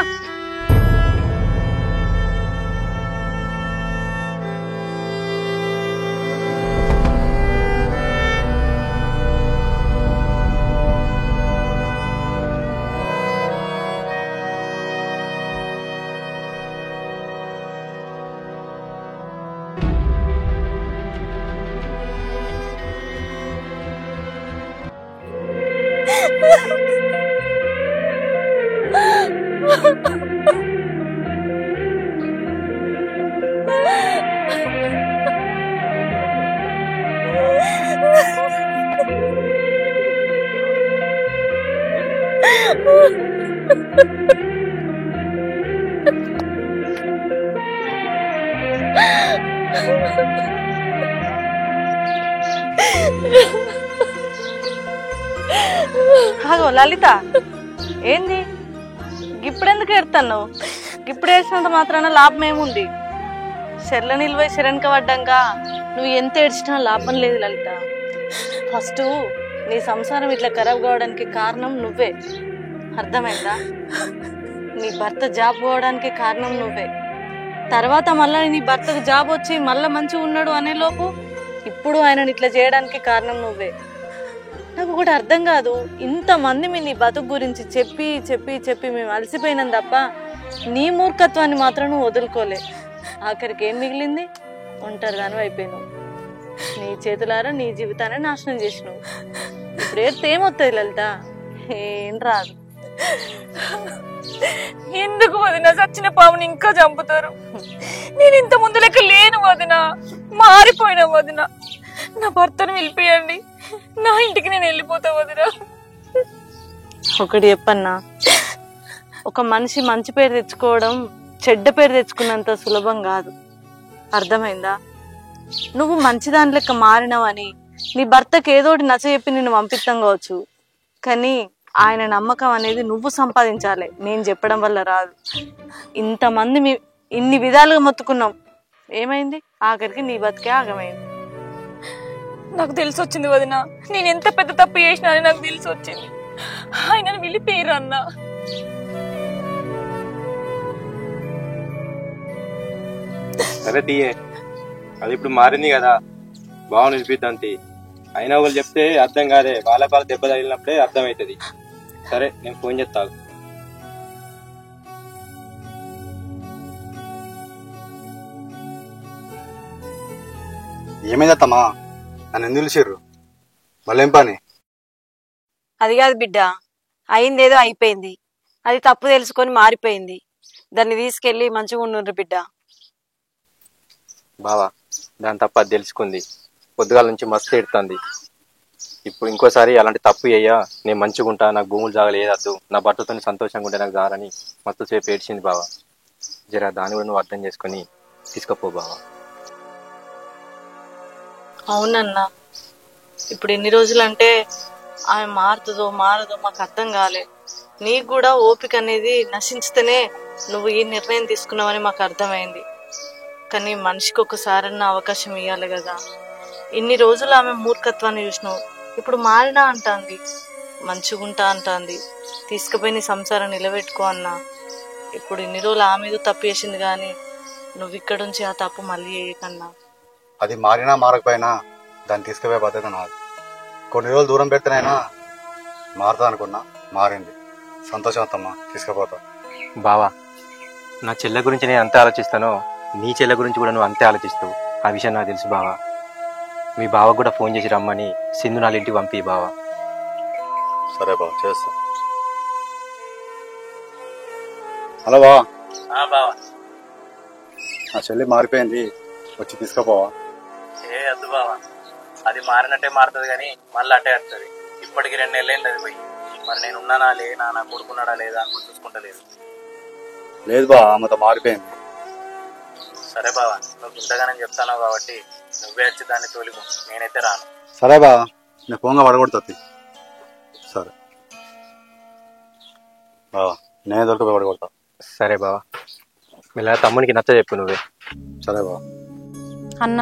అగో లలిత, ఏంది ఇప్పుడెందుకు ఏడుతున్నావు? ఇప్పుడు ఏడ్చినంత మాత్రాన లాభం ఏముంది? చెర్ల నిల్వై శరణ్క పడ్డాక నువ్వు ఎంత ఏడ్చినా లాభం లేదు లలిత. ఫస్ట్ నీ సంసారం ఇట్లా ఖరాబ్ కావడానికి కారణం నువ్వే, అర్థమైందా? నీ భర్త జాబ్ పోవడానికి కారణం నువ్వే. తర్వాత మళ్ళీ నీ భర్తకు జాబ్ వచ్చి మళ్ళీ మంచిగా ఉన్నాడు అనే లోపు ఇప్పుడు ఆయన ఇట్లా చేయడానికి కారణం నువ్వే. నాకు ఒకటి అర్థం కాదు, ఇంతమంది నీ బతుకు గురించి చెప్పి చెప్పి చెప్పి మేము అలసిపోయినాం తప్ప నీ మూర్ఖత్వాన్ని మాత్రం నువ్వు వదులుకోలే. ఆఖరికి ఏం మిగిలింది? ఒంటరిగాను అయిపోయినావు. నీ చేతులారా నీ జీవితాన్ని నాశనం చేసినావు. ఇప్పుడు ఏడితే ఏమవుతుంది లలిత? ఏం రాదు. ఎందుకు వదిన చచ్చిన పాముని ఇంకా చంపుతారు? నేను ఇంత ముందు లెక్క లేను వదిన, మారిపోయినా వదిన. నా భర్తను వెళ్ళిపోయండి, నా ఇంటికి నేను వెళ్ళిపోతా వదిన. ఒకటి చెప్పన్నా, ఒక మనిషి మంచి పేరు తెచ్చుకోవడం చెడ్డ పేరు తెచ్చుకున్నంత సులభం కాదు, అర్థమైందా? నువ్వు మంచి దాని లెక్క మారినవని నీ భర్తకి ఏదోటి నచ్చ చెప్పి నిన్ను పంపిస్తాం కావచ్చు, కానీ ఆయన నమ్మకం అనేది నువ్వు సంపాదించాలి, నేను చెప్పడం వల్ల రాదు. ఇంతమంది ఇన్ని విధాలుగా మొత్తుకున్నాం, ఏమైంది? ఆఖరికి నీ బతికే ఆగమైంది. నాకు తెలిసి వచ్చింది వదిన, నేను ఎంత పెద్ద తప్పు చేసినా అని నాకు తెలిసి వచ్చింది. ఆయన వెళ్ళిపోయారు అన్న. సరే తీయే, అది ఇప్పుడు మారింది కదా, బాగా నిలిపిద్దాంతి. అయినా వాళ్ళు చెప్తే అర్థం కాదే, వాళ్ళ దెబ్బ తగిలినప్పుడే అర్థమవుతుంది. సరే నేను ఫోన్ చేస్తా. ఏమైందత్తమ్మా? నన్ను ఎందుకు పిలిచిర్రు? మళ్ళేం పని? అది కాదు బిడ్డ, అయిందేదో అయిపోయింది. అది తప్పు తెలుసుకొని మారిపోయింది. దాన్ని తీసుకెళ్లి మంచిగా ఉండు బిడ్డ. బావా దాని తప్ప అది తెలుసుకుంది. పొద్దుగాల నుంచి మస్తు ఎడుతుంది. ఇప్పుడు ఇంకోసారి అలాంటి తప్పు అయ్యా నేను మంచిగా ఉంటా, నాకు భూములు జాగలేదద్దు, నా భర్తతో సంతోషంగా ఉంటే నాకు జారని మస్తు సేపు ఏడ్చింది బావా. జరా దాన్ని కూడా నువ్వు అర్థం చేసుకొని తీసుకపో బావా. అవునన్నా, ఇప్పుడు ఎన్ని రోజులంటే ఆమె మారుతుందో మారదో మాకు అర్థం కాలే. నీకు కూడా ఓపిక అనేది నశించితేనే నువ్వు ఈ నిర్ణయం తీసుకున్నావని మాకు అర్థమైంది. కానీ మనిషికి ఒకసారన్న అవకాశం ఇవ్వాలి కదా. ఇన్ని రోజులు ఆమె మూర్ఖత్వాన్ని చూసినావు, ఇప్పుడు మారినా అంటాంది, మంచిగుంటా అంటాంది. తీసుకుపోయి నీ సంసారం నిలబెట్టుకో అన్నా. ఇప్పుడు ఇన్ని రోజులు ఆమె మీద తప్పు చేసింది, కానీ నువ్వు ఇక్కడ నుంచి ఆ తప్పు మళ్ళీ చేయకన్నా. అది మారినా మారకపోయినా దాన్ని తీసుకుపోయే బాధ్యత నాది. కొన్ని రోజులు దూరం పెడితేనైనా మారుతా అనుకున్నా, మారింది. సంతోషం అత్తమ్మా, తీసుకుపోతా. బావా నా చెల్లె గురించి నేను అంతే ఆలోచిస్తానో నీ చెల్లె గురించి కూడా నువ్వు అంతే ఆలోచిస్తావు. ఆ విషయం నాకు తెలుసు బావా. మీ బావ కూడా ఫోన్ చేసి రమ్మని సింధు నాళ్ళ ఇంటికి పంపి బావా. సరే బావ, చేస్తా. హలో బావా. బావా నా చెల్లి మారిపోయింది, వచ్చి తీసుకుపోవా? ఏ వద్దు బావా, అది మారినట్టే మారుతుంది కానీ మళ్ళీ అట్టే వస్తుంది. ఇప్పటికి 2 నెలలైంది అది పోయి. మరి నేను ఉన్నానా లేనా, నా కొడుకున్నాడా లేదా అని చూసుకుంటలేదు. లేదు బావా, ఆమెతో మారిపోయింది. సరే బావా, నువ్వు ఇంతగానే చెప్తాను కాబట్టి నువ్వే వచ్చి దాన్ని తోలిపో, నేనైతే రాను. సరే బావా, నేను ఫోన్గా పడగొడుతుంది. సరే బావా, నేనే దొరికి పడగొడతా. సరే బావా, ఇలా తమ్మునికి నచ్చ చెప్పు నువ్వే. సరే బావా. అన్న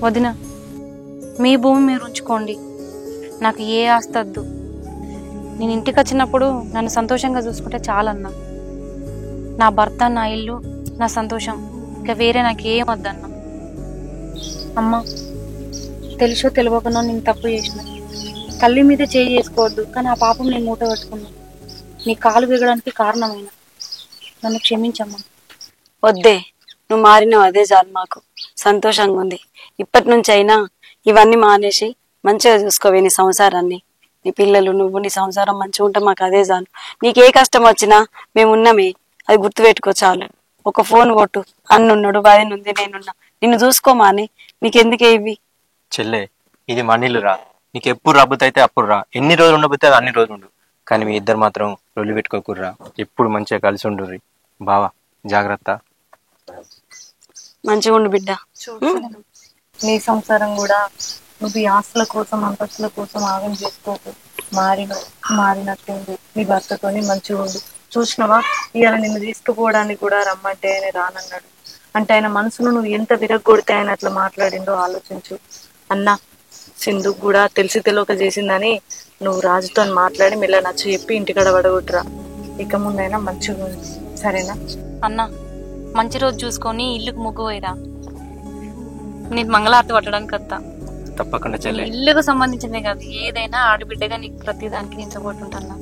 వదిన, మీ భూమి మీరు ఉంచుకోండి, నాకు ఏ ఆస్తి వద్దు. నేను ఇంటికి వచ్చినప్పుడు నన్ను సంతోషంగా చూసుకుంటే చాలన్నా. నా భర్త, నా ఇల్లు, నా సంతోషం, ఇంకా వేరే నాకు ఏం వద్దన్న. అమ్మ తెలుసో తెలియకనో నేను తప్పు చేసిన, తల్లి మీద చేయి చేసుకోవద్దు, కానీ ఆ పాపం నేను మూట కట్టుకున్నా. నీ కాలు విరగడానికి కారణమైన నన్ను క్షమించమ్మా. వద్దే, నువ్వు మారినావు అదే చాలు, మాకు సంతోషంగా ఉంది. ఇప్పటి నుంచి అయినా ఇవన్నీ మానేసి మంచిగా చూసుకోవే నీ సంసారాన్ని. నీ పిల్లలు, నువ్వు, నీ సంసారం మంచిగా ఉంటే మాకు అదే చాలు. నీకే కష్టం వచ్చినా మేము ఉన్నామే, అది గుర్తుపెట్టుకో చాలు. ఒక ఫోన్ కొట్టు, అన్నున్నాడు, వదిన ఉంది, నేనున్నా, నిన్ను చూసుకోమా అని. నీకెందుకే ఇవి? చెల్లె ఇది మనీళ్ళు రా, నీకు ఎప్పుడు రబ్బుతైతే అప్పుడు రా, ఎన్ని రోజులు ఉండబోతే అన్ని రోజులు ఉండు. కానీ మీ ఇద్దరు మాత్రం రొల్లు పెట్టుకోకుర్రా, ఎప్పుడు మంచిగా కలిసి ఉండుర్రి. బావా జాగ్రత్త. మంచిగా ఉండు బిడ్డ. నీ సంసారం కూడా నువ్వు ఈ ఆస్తుల కోసం, అంతస్తుల కోసం ఆగం చేసుకోకు. మారినట్టుంది. నీ భర్తతోని మంచిగా ఉండు. చూసినవా, ఇవాళ నిన్ను తీసుకుపోవడానికి కూడా రమ్మంటే ఆయన రానన్నాడు. అంటే ఆయన మనసును నువ్వు ఎంత విరగొడితే ఆయన అట్లా మాట్లాడిందో ఆలోచించు. అన్నా, సింధు కూడా తెలిసి తెలియక చేసిందని నువ్వు రాజుతో మాట్లాడి మెల్ల నచ్చ చెప్పి ఇంటికాడ పడగొట్టురా. ఇక ముందైనా మంచిగా ఉంది, సరేనా? అన్న మంచి రోజు చూసుకొని ఇల్లుకు ముగ్గు పోయిరా, నేను మంగళారతి పట్టడానికి వస్తా. తప్పకుండా చెల్లె. ఇల్లుకు సంబంధించిందే కాదు, ఏదైనా ఆడబిడ్డగా నీకు ప్రతి దానికి నేను సపోర్ట్ ఉంటాను.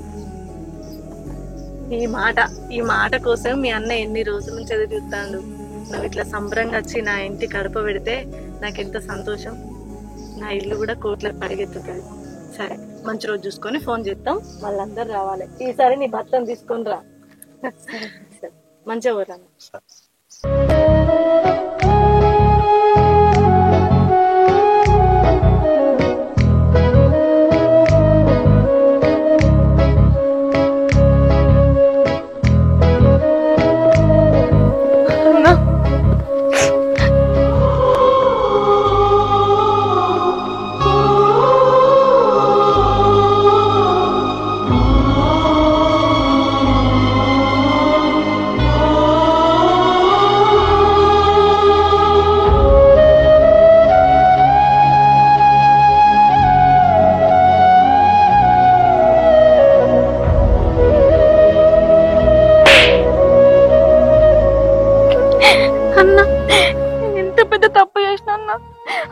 ఈ మాట కోసం మీ అన్న ఎన్ని రోజుల నుంచి ఎదురుస్తాడు. నువ్వు ఇట్లా సంబరంగా వచ్చి నా ఇంటి గడప పెడితే నాకు ఎంత సంతోషం. నా ఇల్లు కూడా కోట్లకు పరిగెత్తుతుంది. సరే, మంచి రోజు చూసుకొని ఫోన్ చేస్తాం, వాళ్ళందరూ రావాలి. ఈసారి నీ భర్తను తీసుకొని రా. మంచిగా పోరాను. అన్నా, నేను ఎంత పెద్ద తప్పు చేసిన అన్న,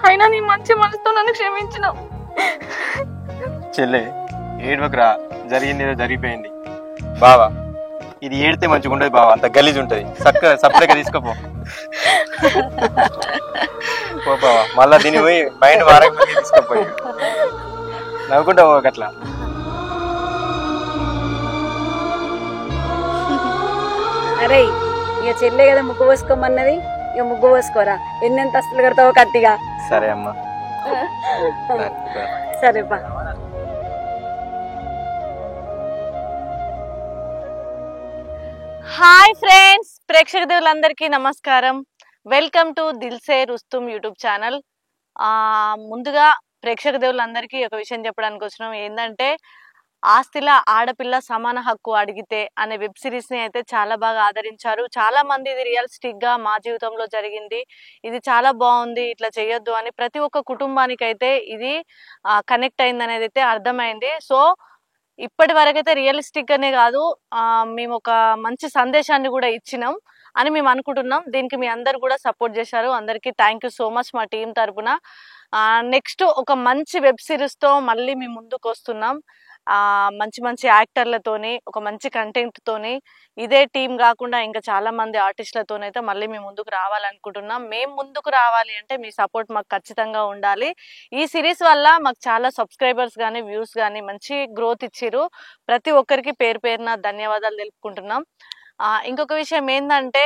అయినా నీ మంచి మనసుతో నన్ను క్షమించినావు. చెల్లె ఏడవకురా, జరిగింది ఏదో జరిగిపోయింది. బావా ఇది ఏడితే మంచిగా ఉండదు బావా, అంత గలీజ్ ఉంటది. సపరేట్గా తీసుకోపో పో బావా. మళ్ళా దీని పోయి మైండ్ వారక తీసుకోపోయి నవ్వుకుంటా పో అట్లా. అరే ఇక చెల్లె కదా ముగ్గు పోసుకోమన్నది, ఇక ముగ్గు పోసుకోరా. ఎన్నెంత అసలు కడతావో కట్టిగా. సరే అమ్మా. సరేపా. హాయ్ ఫ్రెండ్స్, ప్రేక్షక దేవులందరికీ నమస్కారం. Welcome to Dilse Rustum YouTube channel. ముందుగా ప్రేక్షక దేవులందరికీ ఒక విషయం చెప్పడానికి వచ్చినాం. ఏంటంటే ఆస్తిల ఆడపిల్ల సమాన హక్కు అడిగితే అనే వెబ్ సిరీస్ ని అయితే చాలా బాగా ఆదరించారు. చాలా మంది ఇది రియలిస్టిక్ గా మా జీవితంలో జరిగింది, ఇది చాలా బాగుంది, ఇట్లా చేయొద్దు అని ప్రతి ఒక్క కుటుంబానికి అయితే ఇది కనెక్ట్ అయింది అనేది అయితే అర్థమైంది. సో ఇప్పటి వరకైతే రియలిస్టిక్ గానే కాదు, మేము ఒక మంచి సందేశాన్ని కూడా ఇచ్చినాం అని మేము అనుకుంటున్నాం. దీనికి మీ అందరు కూడా సపోర్ట్ చేశారు. అందరికీ థ్యాంక్ యూ సో మచ్ మా టీం తరపున. నెక్స్ట్ ఒక మంచి వెబ్ సిరీస్ తో మళ్ళీ మేము ముందుకు వస్తున్నాం. మంచి మంచి యాక్టర్లతోని, ఒక మంచి కంటెంట్ తోని, ఇదే టీం కాకుండా ఇంకా చాలా మంది ఆర్టిస్టులతోనైతే మళ్ళీ మేము ముందుకు రావాలనుకుంటున్నాం. మేము ముందుకు రావాలి అంటే మీ సపోర్ట్ మాకు ఖచ్చితంగా ఉండాలి. ఈ సిరీస్ వల్ల మాకు చాలా సబ్స్క్రైబర్స్ కానీ వ్యూస్ కానీ మంచి గ్రోత్ ఇచ్చిరు. ప్రతి ఒక్కరికి పేరు పేరున ధన్యవాదాలు తెలుపుకుంటున్నాం. ఇంకొక విషయం ఏంటంటే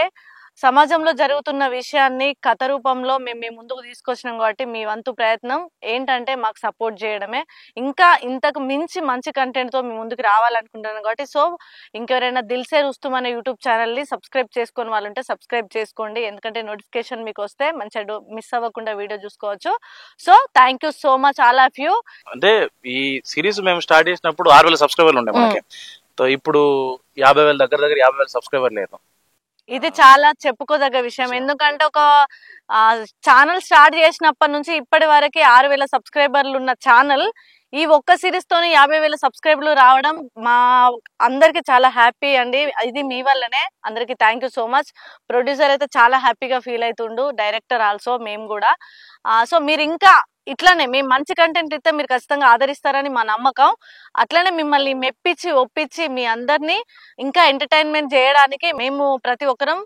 సమాజంలో జరుగుతున్న విషయాన్ని కథ రూపంలో మేము ముందుకు తీసుకొచ్చినాం కాబట్టి మీ వంతు ప్రయత్నం ఏంటంటే మాకు సపోర్ట్ చేయడమే. ఇంకా ఇంతకు మించి మంచి కంటెంట్ తో మీ ముందుకు రావాలనుకుంటున్నాం కాబట్టి సో ఇంకెవరైనా దిల్సే రుస్తుమ్ అనే యూట్యూబ్ ఛానల్ ని సబ్స్క్రైబ్ చేసుకొని వాళ్ళంటే సబ్స్క్రైబ్ చేసుకోండి. ఎందుకంటే నోటిఫికేషన్ మీకు వస్తే మంచిగా మిస్ అవ్వకుండా వీడియో చూసుకోవచ్చు. So thank you so much all of you. అంటే ఈ సిరీస్ మేము స్టార్ట్ చేసినప్పుడు 6,000 సబ్స్క్రైబర్లు ఉండే మనకి. ఇప్పుడు 50,000 దగ్గర 50,000 సబ్స్క్రైబర్ లేదు. ఇది చాలా చెప్పుకోదగ్గ విషయం. ఎందుకంటే ఒక ఛానల్ స్టార్ట్ చేసినప్పటి నుంచి ఇప్పటి వరకు 6,000 సబ్స్క్రైబర్లు ఉన్న ఛానల్ ఈ ఒక్క సిరీస్ తోని 50,000 సబ్స్క్రైబర్లు రావడం మా అందరికి చాలా హ్యాపీ అండి. ఇది మీ వల్లనే. అందరికి thank you so much. Producer అయితే చాలా హ్యాపీగా ఫీల్ అవుతుండు, డైరెక్టర్ ఆల్సో, మేము కూడా. సో మీరు ఇంకా ఇట్లానే మేము మంచి కంటెంట్ ఇస్తే మీరు ఖచ్చితంగా ఆదరిస్తారని మా నమ్మకం. అట్లనే మిమ్మల్ని మెప్పించి ఒప్పించి మీ అందరినీ ఇంకా ఎంటర్టైన్మెంట్ చేయడానికి మేము ప్రతి ఒక్కరం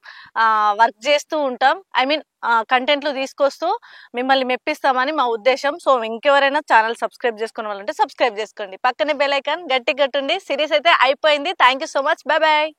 వర్క్ చేస్తూ ఉంటాం. ఐ మీన్ కంటెంట్లు తీసుకొస్తూ మిమ్మల్ని మెప్పిస్తామని మా ఉద్దేశం. సో ఇంకెవరైనా ఛానల్ సబ్స్క్రైబ్ చేసుకునే వాళ్ళంటే సబ్స్క్రైబ్ చేసుకోండి. పక్కనే బెల్ ఐకాన్ గట్టి గట్టుండి. సిరీస్ అయితే అయిపోయింది. Thank you so much. Bye bye.